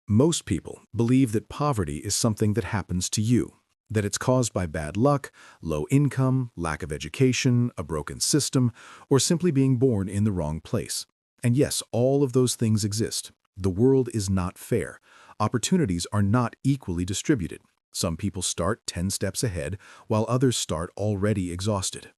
Most people believe that poverty is something that happens to you, that it's caused by bad luck, low income, lack of education, a broken system, or simply being born in the wrong place. And yes, all of those things exist. The world is not fair. Opportunities are not equally distributed. Some people start 10 steps ahead, while others start already exhausted.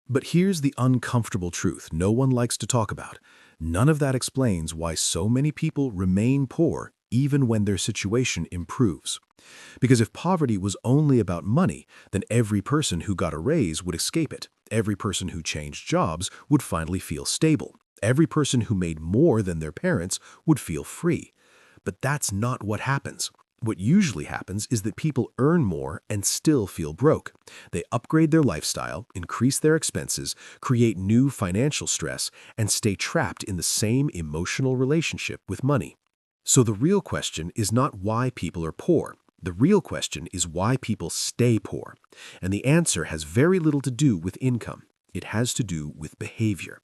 But here's the uncomfortable truth no one likes to talk about. None of that explains why so many people remain poor even when their situation improves. Because if poverty was only about money, then every person who got a raise would escape it. Every person who changed jobs would finally feel stable. Every person who made more than their parents would feel free. But that's not what happens. What usually happens is that people earn more and still feel broke. They upgrade their lifestyle, increase their expenses, create new financial stress, and stay trapped in the same emotional relationship with money. So the real question is not why people are poor. The real question is why people stay poor. And the answer has very little to do with income. It has to do with behavior.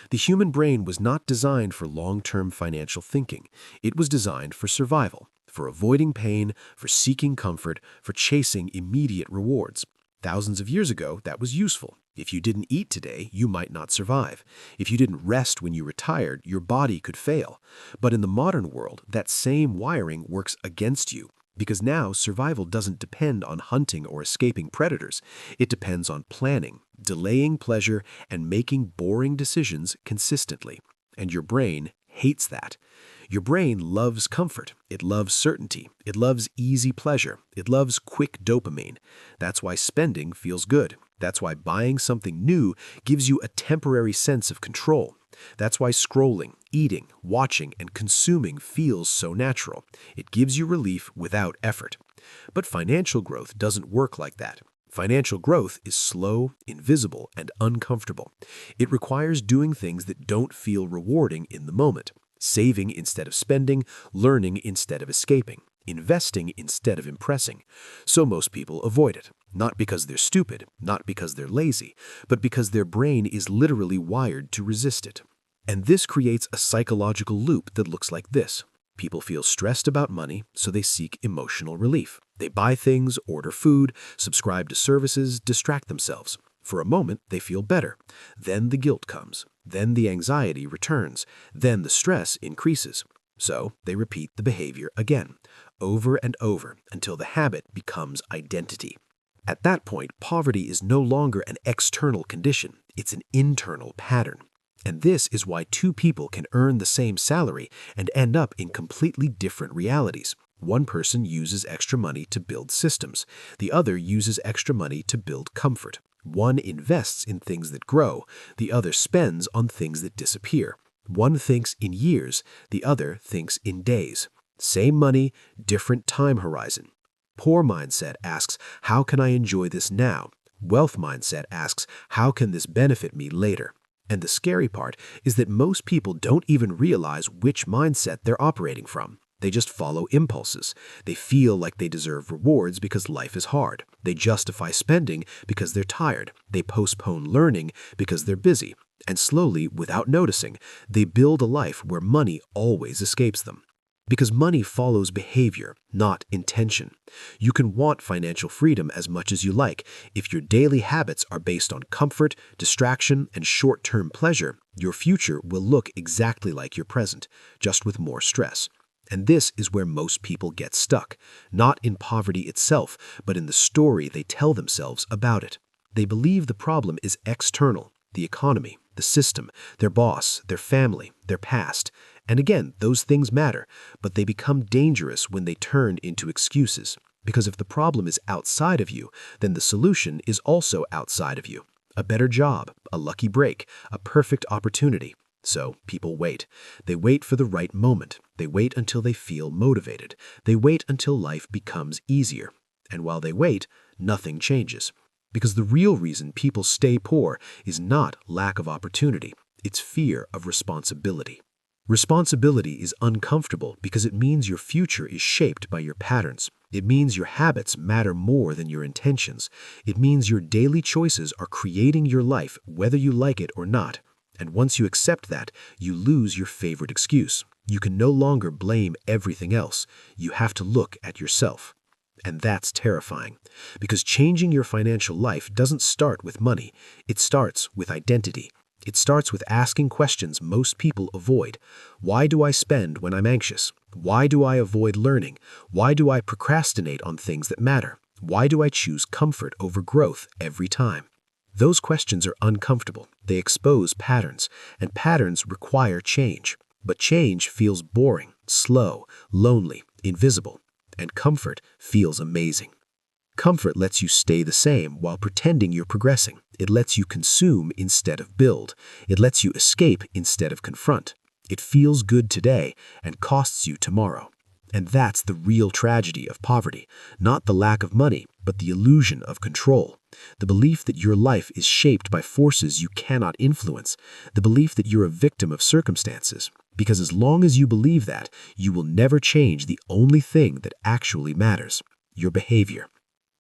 The human brain was not designed for long-term financial thinking. It was designed for survival, for avoiding pain, for seeking comfort, for chasing immediate rewards. Thousands of years ago, that was useful. If you didn't eat today, you might not survive. If you didn't rest when you retired, your body could fail. But in the modern world, that same wiring works against you. Because now survival doesn't depend on hunting or escaping predators. It depends on planning, delaying pleasure, and making boring decisions consistently. And your brain hates that. Your brain loves comfort. It loves certainty. It loves easy pleasure. It loves quick dopamine. That's why spending feels good. That's why buying something new gives you a temporary sense of control. That's why scrolling, eating, watching, and consuming feels so natural. It gives you relief without effort. But financial growth doesn't work like that. Financial growth is slow, invisible, and uncomfortable. It requires doing things that don't feel rewarding in the moment. Saving instead of spending, learning instead of escaping, investing instead of impressing. So most people avoid it, not because they're stupid, not because they're lazy, but because their brain is literally wired to resist it. And this creates a psychological loop that looks like this. People feel stressed about money, so they seek emotional relief. They buy things, order food, subscribe to services, distract themselves. For a moment, they feel better. Then the guilt comes. Then the anxiety returns. Then the stress increases. So they repeat the behavior again, over and over, until the habit becomes identity. At that point, poverty is no longer an external condition. It's an internal pattern. And this is why two people can earn the same salary and end up in completely different realities. One person uses extra money to build systems. The other uses extra money to build comfort. One invests in things that grow. The other spends on things that disappear. One thinks in years. The other thinks in days. Same money, different time horizon. Poor mindset asks, how can I enjoy this now? Wealth mindset asks, how can this benefit me later? And the scary part is that most people don't even realize which mindset they're operating from. They just follow impulses. They feel like they deserve rewards because life is hard. They justify spending because they're tired. They postpone learning because they're busy. And slowly, without noticing, they build a life where money always escapes them. Because money follows behavior, not intention. You can want financial freedom as much as you like. If your daily habits are based on comfort, distraction, and short-term pleasure, your future will look exactly like your present, just with more stress. And this is where most people get stuck, not in poverty itself, but in the story they tell themselves about it. They believe the problem is external, the economy, the system, their boss, their family, their past. And again, those things matter, but they become dangerous when they turn into excuses. Because if the problem is outside of you, then the solution is also outside of you. A better job, a lucky break, a perfect opportunity. So people wait. They wait for the right moment. They wait until they feel motivated. They wait until life becomes easier. And while they wait, nothing changes. Because the real reason people stay poor is not lack of opportunity. It's fear of responsibility. Responsibility is uncomfortable because it means your future is shaped by your patterns. It means your habits matter more than your intentions. It means your daily choices are creating your life whether you like it or not. And once you accept that, you lose your favorite excuse. You can no longer blame everything else. You have to look at yourself. And that's terrifying, because changing your financial life doesn't start with money. It starts with identity. It starts with asking questions most people avoid. Why do I spend when I'm anxious? Why do I avoid learning? Why do I procrastinate on things that matter? Why do I choose comfort over growth every time? Those questions are uncomfortable. They expose patterns, and patterns require change. But change feels boring, slow, lonely, invisible. And comfort feels amazing. Comfort lets you stay the same while pretending you're progressing. It lets you consume instead of build. It lets you escape instead of confront. It feels good today and costs you tomorrow. And that's the real tragedy of poverty, not the lack of money, but the illusion of control. The belief that your life is shaped by forces you cannot influence. The belief that you're a victim of circumstances. Because as long as you believe that, you will never change the only thing that actually matters: your behavior.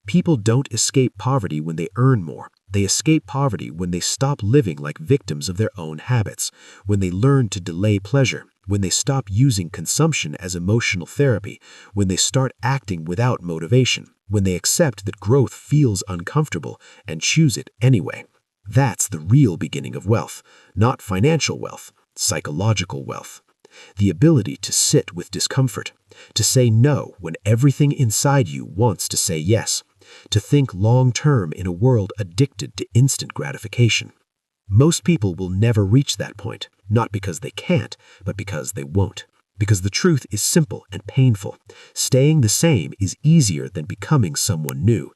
People don't escape poverty when they earn more. They escape poverty when they stop living like victims of their own habits, when they learn to delay pleasure, when they stop using consumption as emotional therapy, when they start acting without motivation, when they accept that growth feels uncomfortable and choose it anyway. That's the real beginning of wealth, not financial wealth. Psychological wealth. The ability to sit with discomfort, to say no when everything inside you wants to say yes, to think long-term in a world addicted to instant gratification. Most people will never reach that point, not because they can't, but because they won't. Because the truth is simple and painful. Staying the same is easier than becoming someone new.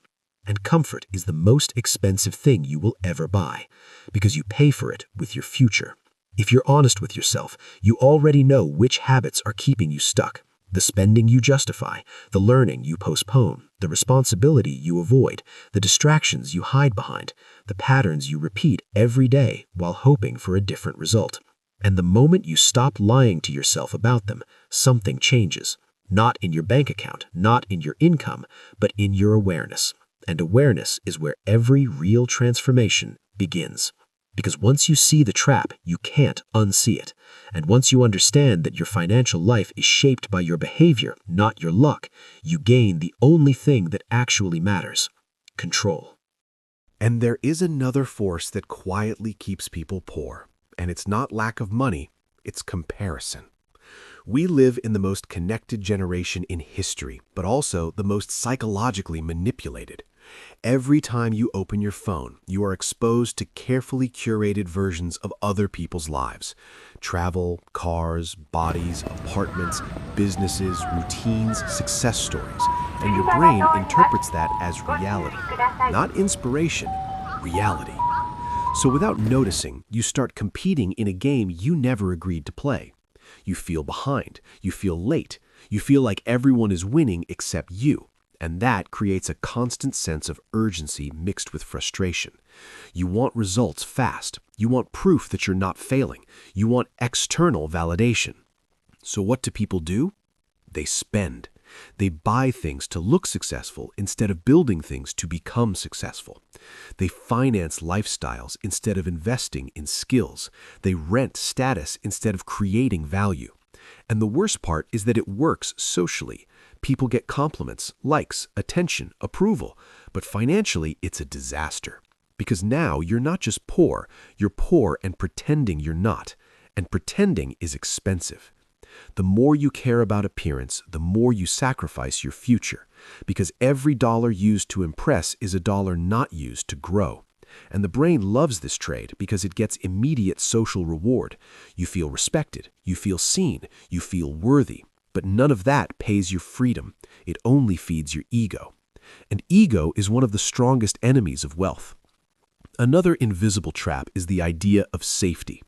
And comfort is the most expensive thing you will ever buy, because you pay for it with your future. If you're honest with yourself, you already know which habits are keeping you stuck. The spending you justify, the learning you postpone, the responsibility you avoid, the distractions you hide behind, the patterns you repeat every day while hoping for a different result. And the moment you stop lying to yourself about them, something changes. Not in your bank account, not in your income, but in your awareness. And awareness is where every real transformation begins. Because once you see the trap, you can't unsee it. And once you understand that your financial life is shaped by your behavior, not your luck, you gain the only thing that actually matters: control. And there is another force that quietly keeps people poor. And it's not lack of money, it's comparison. We live in the most connected generation in history, but also the most psychologically manipulated. Every time you open your phone, you are exposed to carefully curated versions of other people's lives. Travel, cars, bodies, apartments, businesses, routines, success stories. And your brain interprets that as reality. Not inspiration, reality. So without noticing, you start competing in a game you never agreed to play. You feel behind, you feel late, you feel like everyone is winning except you. And that creates a constant sense of urgency mixed with frustration. You want results fast. You want proof that you're not failing. You want external validation. So what do people do? They spend. They buy things to look successful instead of building things to become successful. They finance lifestyles instead of investing in skills. They rent status instead of creating value. And the worst part is that it works socially. People get compliments, likes, attention, approval, but financially it's a disaster. Because now you're not just poor, you're poor and pretending you're not. And pretending is expensive. The more you care about appearance, the more you sacrifice your future. Because every dollar used to impress is a dollar not used to grow. And the brain loves this trade because it gets immediate social reward. You feel respected, you feel seen, you feel worthy. But none of that pays your freedom. It only feeds your ego. And ego is one of the strongest enemies of wealth. Another invisible trap is the idea of safety.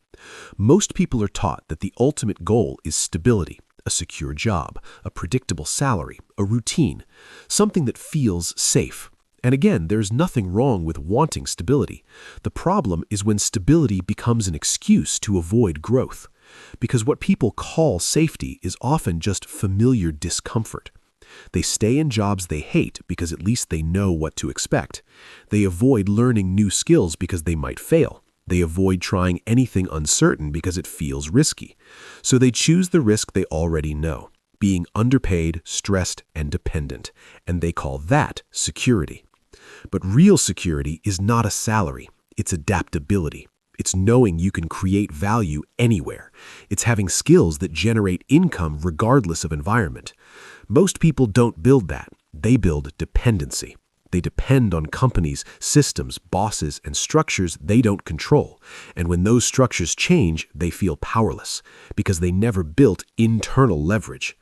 Most people are taught that the ultimate goal is stability, a secure job, a predictable salary, a routine, something that feels safe. And again, there's nothing wrong with wanting stability. The problem is when stability becomes an excuse to avoid growth. Because what people call safety is often just familiar discomfort. They stay in jobs they hate because at least they know what to expect. They avoid learning new skills because they might fail. They avoid trying anything uncertain because it feels risky. So they choose the risk they already know, being underpaid, stressed, and dependent, and they call that security. But real security is not a salary, it's adaptability. It's knowing you can create value anywhere. It's having skills that generate income regardless of environment. Most people don't build that. They build dependency. They depend on companies, systems, bosses, and structures they don't control. And when those structures change, they feel powerless because they never built internal leverage.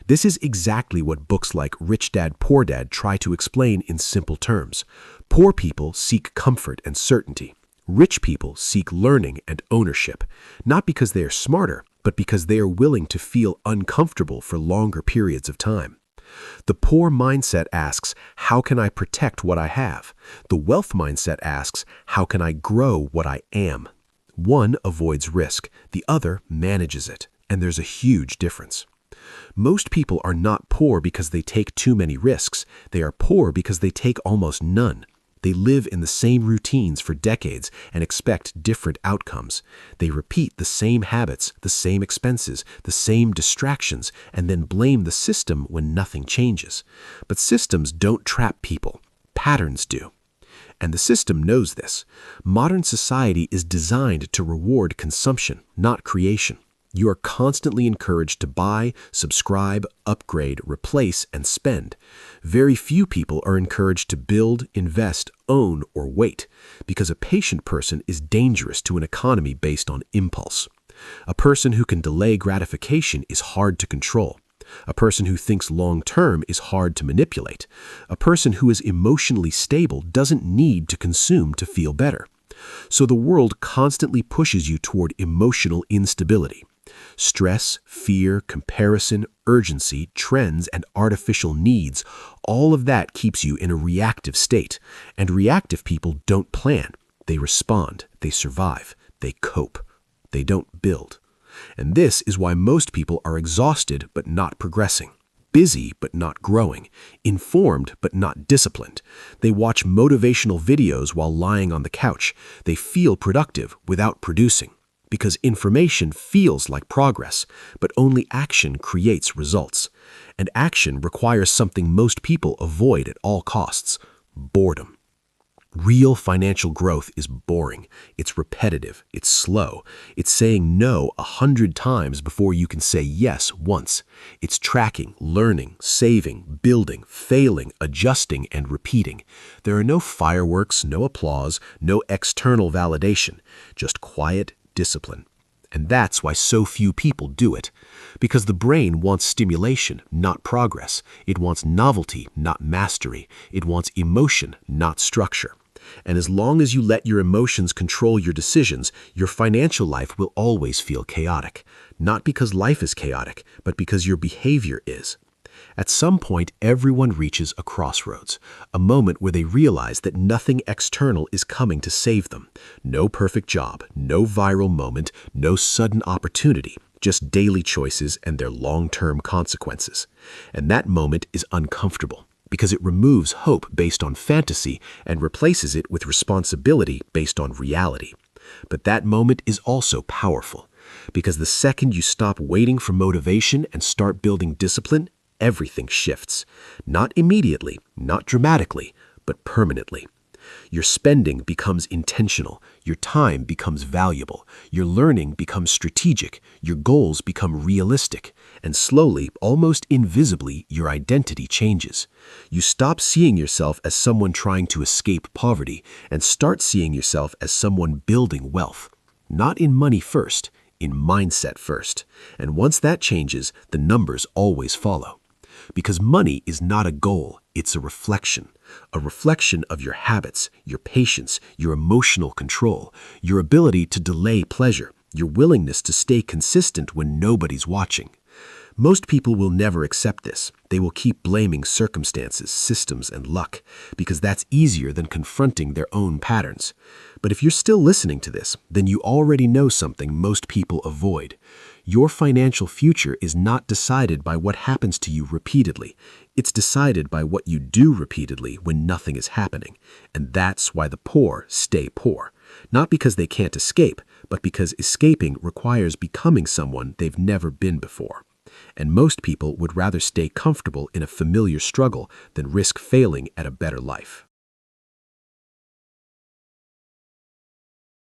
This is exactly what books like Rich Dad, Poor Dad try to explain in simple terms. Poor people seek comfort and certainty. Rich people seek learning and ownership, not because they are smarter, but because they are willing to feel uncomfortable for longer periods of time. The poor mindset asks, how can I protect what I have? The wealth mindset asks, how can I grow what I am? One avoids risk, the other manages it, and there's a huge difference. Most people are not poor because they take too many risks. They are poor because they take almost none. They live in the same routines for decades and expect different outcomes. They repeat the same habits, the same expenses, the same distractions, and then blame the system when nothing changes. But systems don't trap people. Patterns do. And the system knows this. Modern society is designed to reward consumption, not creation. You are constantly encouraged to buy, subscribe, upgrade, replace, and spend. Very few people are encouraged to build, invest, own, or wait, because a patient person is dangerous to an economy based on impulse. A person who can delay gratification is hard to control. A person who thinks long-term is hard to manipulate. A person who is emotionally stable doesn't need to consume to feel better. So the world constantly pushes you toward emotional instability. Stress, fear, comparison, urgency, trends, and artificial needs, all of that keeps you in a reactive state. And reactive people don't plan. They respond, they survive, they cope. They don't build. And this is why most people are exhausted but not progressing, busy but not growing, informed but not disciplined. They watch motivational videos while lying on the couch. They feel productive without producing. Because information feels like progress, but only action creates results. And action requires something most people avoid at all costs: boredom. Real financial growth is boring. It's repetitive. It's slow. It's saying no 100 times before you can say yes once. It's tracking, learning, saving, building, failing, adjusting, and repeating. There are no fireworks, no applause, no external validation, just quiet discipline. And that's why so few people do it. Because the brain wants stimulation, not progress. It wants novelty, not mastery. It wants emotion, not structure. And as long as you let your emotions control your decisions, your financial life will always feel chaotic. Not because life is chaotic, but because your behavior is. At some point, everyone reaches a crossroads, a moment where they realize that nothing external is coming to save them. No perfect job, no viral moment, no sudden opportunity, just daily choices and their long-term consequences. And that moment is uncomfortable because it removes hope based on fantasy and replaces it with responsibility based on reality. But that moment is also powerful because the second you stop waiting for motivation and start building discipline, everything shifts. Not immediately, not dramatically, but permanently. Your spending becomes intentional, your time becomes valuable, your learning becomes strategic, your goals become realistic, and slowly, almost invisibly, your identity changes. You stop seeing yourself as someone trying to escape poverty and start seeing yourself as someone building wealth. Not in money first, in mindset first. And once that changes, the numbers always follow. Because money is not a goal, it's a reflection of your habits, your patience, your emotional control, your ability to delay pleasure, your willingness to stay consistent when nobody's watching. Most people will never accept this. They will keep blaming circumstances, systems, and luck, because that's easier than confronting their own patterns. But if you're still listening to this, then you already know something most people avoid. Your financial future is not decided by what happens to you repeatedly. It's decided by what you do repeatedly when nothing is happening. And that's why the poor stay poor. Not because they can't escape, but because escaping requires becoming someone they've never been before. And most people would rather stay comfortable in a familiar struggle than risk failing at a better life.